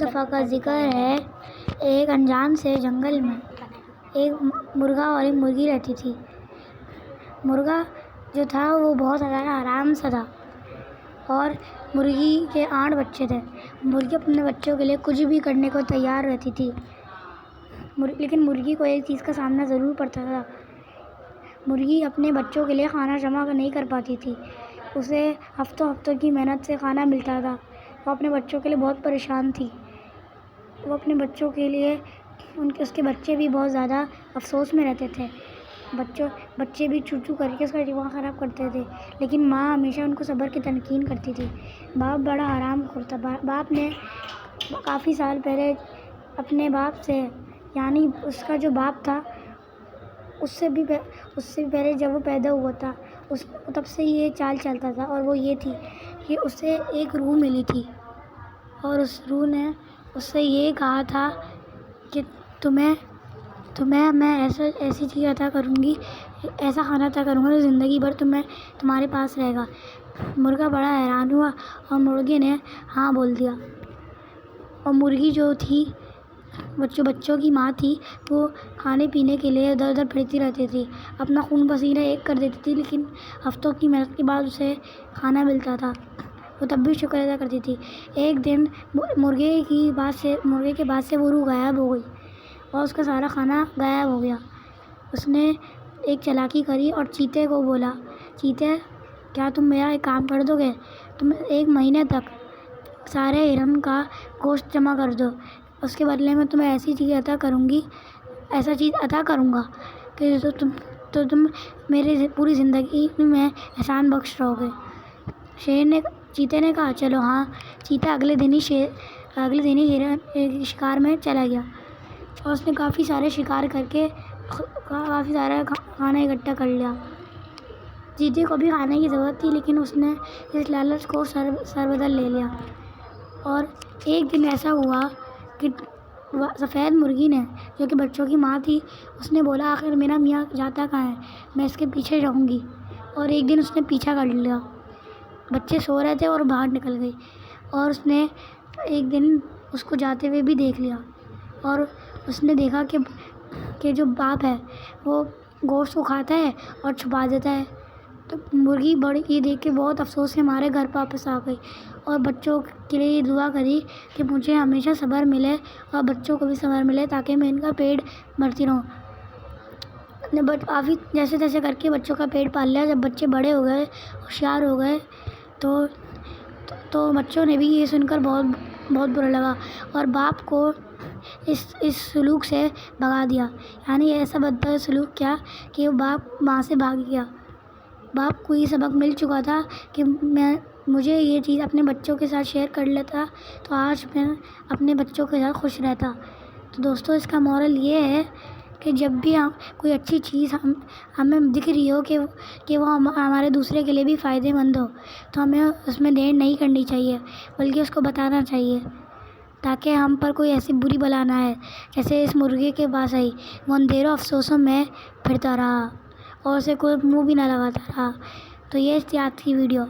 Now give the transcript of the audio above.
دفعہ کا ذکر ہے۔ ایک انجان سے جنگل میں ایک مرغا اور ایک مرغی رہتی تھی۔ مرغا جو تھا وہ بہت زیادہ آرام سے تھا اور مرغی کے 8 بچے تھے۔ مرغی اپنے بچوں کے لیے کچھ بھی کرنے کو تیار رہتی تھی، لیکن مرغی کو ایک چیز کا سامنا ضرور پڑتا تھا۔ مرغی اپنے بچوں کے لیے کھانا جمع نہیں کر پاتی تھی۔ اسے ہفتوں کی محنت سے کھانا ملتا تھا۔ وہ اپنے بچوں کے لیے بہت پریشان تھی۔ وہ اپنے بچوں کے لیے اس کے بچے بھی بہت زیادہ افسوس میں رہتے تھے۔ بچے بھی چو کر کے اس کا دماغ خراب کرتے تھے، لیکن ماں ہمیشہ ان کو صبر کی تلقین کرتی تھی۔ باپ بڑا آرام خور تھا۔ باپ نے کافی سال پہلے اپنے باپ سے، یعنی اس کا جو باپ تھا اس سے بھی پہلے جب وہ پیدا ہوا تھا تب سے یہ چال چلتا تھا، اور وہ یہ تھی کہ اسے ایک روح ملی تھی اور اس روح نے اس سے یہ کہا تھا کہ تمہیں میں ایسی چیز عطا کروں گی، ایسا کھانا عطا کروں گا جو زندگی بھر تمہارے پاس رہے گا۔ مرغا بڑا حیران ہوا اور مرغی نے ہاں بول دیا، اور مرغی جو تھی بچوں کی ماں تھی، وہ کھانے پینے کے لیے ادھر ادھر پھرتی رہتی تھی، اپنا خون پسینہ ایک کر دیتی تھی، لیکن ہفتوں کی محنت کے بعد اسے کھانا ملتا تھا۔ وہ تب بھی شکر ادا کرتی تھی۔ ایک دن مرغے کے بعد سے وہ روح غائب ہو گئی اور اس کا سارا کھانا غائب ہو گیا۔ اس نے ایک چالاکی کری اور چیتے کو بولا، چیتے کیا تم میرا ایک کام کر دو گے؟ تم 1 مہینے تک سارے ہرن کا گوشت جمع کر دو، اس کے بدلے میں تمہیں ایسی چیز عطا کروں گا کہ تم میرے پوری زندگی میں احسان بخش رہو گے۔ چیتے نے کہا چلو ہاں۔ چیتا اگلے دن ہی ہرن شکار میں چلا گیا اور اس نے کافی سارے شکار کر کے کافی سارا کھانا اکٹھا کر لیا۔ چیتے کو بھی کھانے کی ضرورت تھی، لیکن اس نے اس لالچ کو سر بدل لے لیا۔ اور ایک دن ایسا ہوا کہ سفید مرغی نے، جو کہ بچوں کی ماں تھی، اس نے بولا آخر میرا میاں جاتا کہاں ہے، میں اس کے پیچھے رہوں گی۔ اور ایک دن اس نے پیچھا کر لیا۔ بچے سو رہے تھے اور باہر نکل گئی، اور اس نے ایک دن اس کو جاتے ہوئے بھی دیکھ لیا، اور اس نے دیکھا کہ جو باپ ہے وہ گوشت کو کھاتا ہے اور چھپا دیتا ہے۔ تو مرغی یہ دیکھ کے بہت افسوس کے مارے گھر واپس آ گئی اور بچوں کے لیے یہ دعا کری کہ مجھے ہمیشہ صبر ملے اور بچوں کو بھی صبر ملے تاکہ میں ان کا پیٹ بھرتی رہوں۔ کافی جیسے تیسے کر کے بچوں کا پیٹ پال لیا۔ جب بچے بڑے ہو گئے، ہوشیار ہو گئے، تو بچوں نے بھی یہ سن کر بہت برا لگا اور باپ کو اس سلوک سے بھگا دیا، یعنی ایسا بدتر سلوک کیا کہ وہ باپ ماں سے بھاگ گیا۔ باپ کو یہ سبق مل چکا تھا کہ مجھے یہ چیز اپنے بچوں کے ساتھ شیئر کر لیتا تو آج میں اپنے بچوں کے ساتھ خوش رہتا۔ تو دوستو، اس کا مورل یہ ہے کہ جب بھی کوئی اچھی چیز ہمیں دکھ رہی ہو کہ وہ ہمارے دوسرے کے لیے بھی فائدے مند ہو، تو ہمیں اس میں دیر نہیں کرنی چاہیے، بلکہ اس کو بتانا چاہیے تاکہ ہم پر کوئی ایسی بری بلا نہ آئے جیسے اس مرغے کے پاس آئی۔ وہ اندھیروں افسوسوں میں پھرتا رہا اور اسے کوئی منہ بھی نہ لگاتا رہا۔ تو یہ تھی آج کی ویڈیو۔